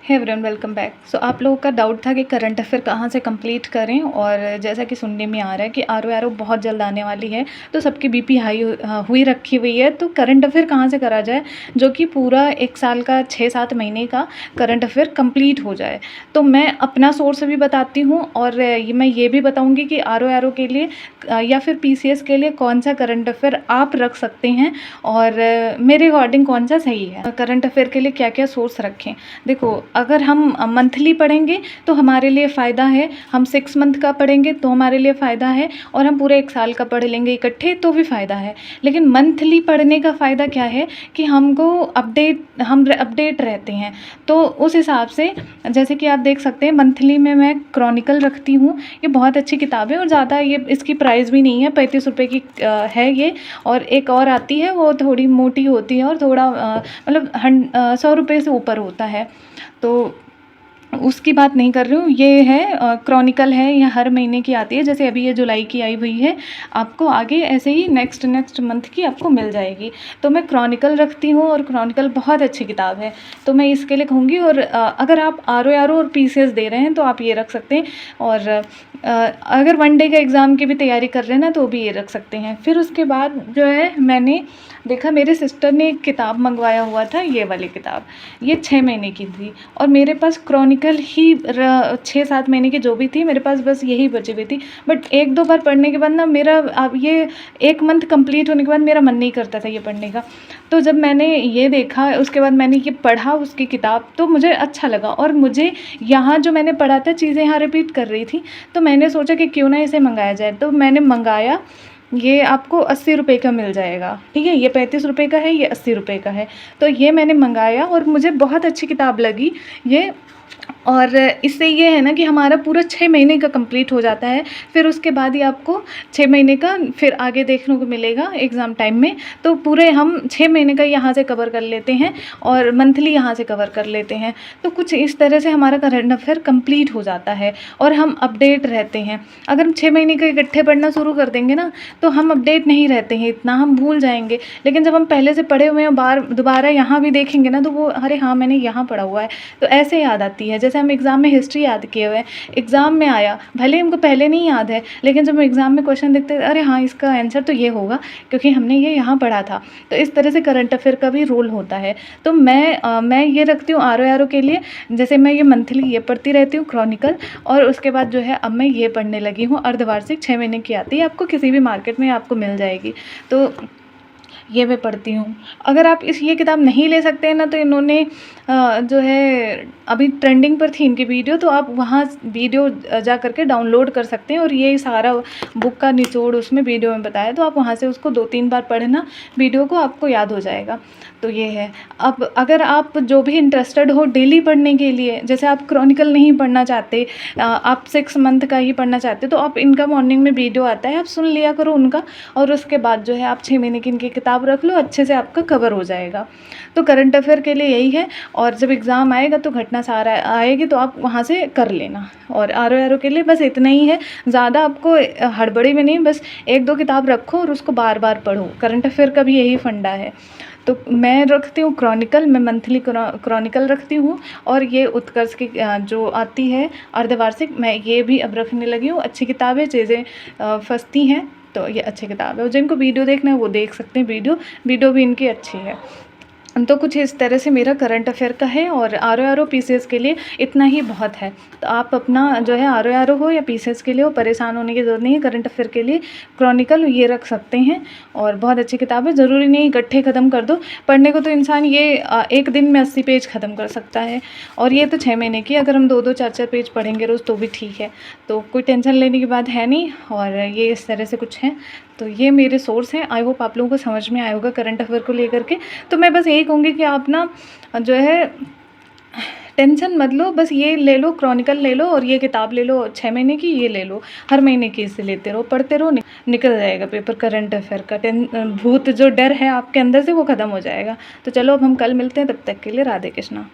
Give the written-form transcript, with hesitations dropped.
हे everyone, welcome back. So आप लोगों का डाउट था कि करंट अफेयर कहाँ से कंप्लीट करें, और जैसा कि सुनने में आ रहा है कि आर ओ बहुत जल्द आने वाली है, तो सबकी बीपी हाई हुई रखी हुई है। तो करंट अफेयर कहाँ से करा जाए जो कि पूरा एक साल का 6-7 महीने का करंट अफेयर कंप्लीट हो जाए। तो मैं अपना सोर्स भी बताती हूँ, और मैं ये भी बताऊँगी कि आर ओ के लिए या फिर PCS के लिए कौन सा करंट अफेयर आप रख सकते हैं, और मेरे अकॉर्डिंग कौन सा सही है। करंट अफेयर के लिए क्या क्या सोर्स रखें। देखो, अगर हम मंथली पढ़ेंगे तो हमारे लिए फ़ायदा है, हम 6 मंथ का पढ़ेंगे तो हमारे लिए फ़ायदा है, और हम पूरे 1 साल का पढ़ लेंगे इकट्ठे तो भी फ़ायदा है। लेकिन मंथली पढ़ने का फ़ायदा क्या है कि हमको हम अपडेट रहते हैं। तो उस हिसाब से जैसे कि आप देख सकते हैं, मंथली में मैं क्रॉनिकल रखती हूँ। ये बहुत अच्छी किताब है, और ज़्यादा ये इसकी प्राइस भी नहीं है, 35 रुपये की है ये। और एक और आती है, वो थोड़ी मोटी होती है और थोड़ा मतलब 100 रुपये से ऊपर होता है, तो उसकी बात नहीं कर रही हूँ। ये है क्रॉनिकल है, ये हर महीने की आती है। जैसे अभी ये जुलाई की आई हुई है, आपको आगे ऐसे ही नेक्स्ट मंथ की आपको मिल जाएगी। तो मैं क्रॉनिकल रखती हूँ, और क्रॉनिकल बहुत अच्छी किताब है, तो मैं इसके लिए कहूँगी। और अगर आप RO और PCS दे रहे हैं तो आप ये रख सकते हैं, और अगर 1 डे का एग्ज़ाम की भी तैयारी कर रहे हैं ना तो भी ये रख सकते हैं। फिर उसके बाद जो है, मैंने देखा मेरे सिस्टर ने एक किताब मंगवाया हुआ था, ये वाली किताब, ये 6 महीने की थी, और मेरे पास क्रॉनिकल ही 6-7 महीने की जो भी थी, मेरे पास बस यही बची हुई थी। बट 1-2 बार पढ़ने के बाद ना, मेरा अब ये 1 मंथ कंप्लीट होने के बाद मेरा मन नहीं करता था ये पढ़ने का। तो जब मैंने ये देखा, उसके बाद मैंने ये पढ़ा उसकी किताब, तो मुझे अच्छा लगा, और मुझे यहाँ जो मैंने पढ़ा था चीज़ें यहाँ रिपीट कर रही थी, तो मैंने सोचा कि क्यों ना इसे मंगाया जाए। तो मैंने मंगाया। ये आपको 80 रुपये का मिल जाएगा, ठीक है। ये 35 रुपये का है, ये 80 रुपये का है। तो ये मैंने मंगाया, और मुझे बहुत अच्छी किताब लगी ये। और इससे ये है ना कि हमारा पूरा 6 महीने का कंप्लीट हो जाता है। फिर उसके बाद ही आपको 6 महीने का फिर आगे देखने को मिलेगा एग्ज़ाम टाइम में। तो पूरे हम 6 महीने का यहाँ से कवर कर लेते हैं, और मंथली यहाँ से कवर कर लेते हैं। तो कुछ इस तरह से हमारा करंट अफेयर कंप्लीट हो जाता है, और हम अपडेट रहते हैं। अगर हम 6 महीने का इकट्ठे पढ़ना शुरू कर देंगे ना, तो हम अपडेट नहीं रहते हैं, इतना हम भूल जाएंगे। लेकिन जब हम पहले से पढ़े हुए हैं, दोबारा यहाँ भी देखेंगे ना, तो वो अरे हाँ, मैंने यहाँ पढ़ा हुआ है, तो ऐसे याद आती है। जैसे हम एग्ज़ाम में हिस्ट्री याद किए हुए हैं, एग्ज़ाम में आया, भले हमको पहले नहीं याद है, लेकिन जब हम एग्ज़ाम में क्वेश्चन देखते हैं, अरे हाँ, इसका आंसर तो ये होगा क्योंकि हमने ये यहाँ पढ़ा था। तो इस तरह से करंट अफेयर का भी रोल होता है। तो मैं ये रखती हूँ RO के लिए। जैसे मैं ये मंथली ये पढ़ती रहती हूँ क्रॉनिकल, और उसके बाद जो है अब मैं ये पढ़ने लगी हूँ अर्धवार्षिक, 6 महीने की आती है, आपको किसी भी मार्केट में आपको मिल जाएगी। तो ये मैं पढ़ती हूँ। अगर आप ये किताब नहीं ले सकते हैं ना, तो इन्होंने जो है अभी ट्रेंडिंग पर थी इनकी वीडियो, तो आप वहाँ वीडियो जा कर के डाउनलोड कर सकते हैं, और ये सारा बुक का निचोड़ उसमें वीडियो में बताया, तो आप वहाँ से उसको 2-3 बार पढ़ना वीडियो को, आपको याद हो जाएगा। तो ये है। अब अगर आप जो भी इंटरेस्टेड हो डेली पढ़ने के लिए, जैसे आप क्रॉनिकल नहीं पढ़ना चाहते, आप 6 मंथ का ही पढ़ना चाहते, तो आप इनका मॉर्निंग में वीडियो आता है, आप सुन लिया करो उनका, और उसके बाद जो है आप 6 महीने की इनकी किताब रख लो, अच्छे से आपका कवर हो जाएगा। तो करंट अफेयर के लिए यही है। और जब एग्ज़ाम आएगा तो घटना सारा आएगी, तो आप वहाँ से कर लेना। और RO के लिए बस इतना ही है, ज़्यादा आपको हड़बड़ी में नहीं, बस 1-2 किताब रखो और उसको बार बार पढ़ो। करंट अफेयर का भी यही फंडा है। तो मैं रखती हूँ क्रॉनिकल, मैं मंथली क्रॉनिकल रखती हूँ, और ये उत्कर्ष की जो आती है अर्धवार्षिक, मैं ये भी अब रखने लगी हूँ। अच्छी किताब है, चीज़ें फंसती हैं, तो ये अच्छी किताब है। और जिनको वीडियो देखना है वो देख सकते हैं, वीडियो भी इनकी अच्छी है। तो कुछ इस तरह से मेरा करंट अफेयर का है, और RO PCS के लिए इतना ही बहुत है। तो आप अपना जो है RO हो या PCS के लिए हो, परेशान होने की ज़रूरत नहीं है। करंट अफेयर के लिए क्रॉनिकल ये रख सकते हैं, और बहुत अच्छी किताब है। ज़रूरी नहीं इकट्ठे ख़त्म कर दो पढ़ने को, तो इंसान ये 1 दिन में 80 पेज ख़त्म कर सकता है, और ये तो 6 महीने की। अगर हम 2-2 4-4 पेज पढ़ेंगे रोज़ तो भी ठीक है, तो कोई टेंशन लेने की बात है नहीं। और ये इस तरह से कुछ है। तो ये मेरे सोर्स हैं। आई होप आप लोगों को समझ में आया होगा करंट अफेयर को लेकर के। तो मैं बस यही कहूँगी कि आप ना जो है टेंशन मत लो, बस ये ले लो, क्रॉनिकल ले लो, और ये किताब ले लो 6 महीने की, ये ले लो, हर महीने की इसे लेते रहो, पढ़ते रहो, निकल जाएगा पेपर। करंट अफेयर का भूत जो डर है आपके अंदर से वो ख़त्म हो जाएगा। तो चलो, अब हम कल मिलते हैं, तब तक के लिए राधे कृष्णा।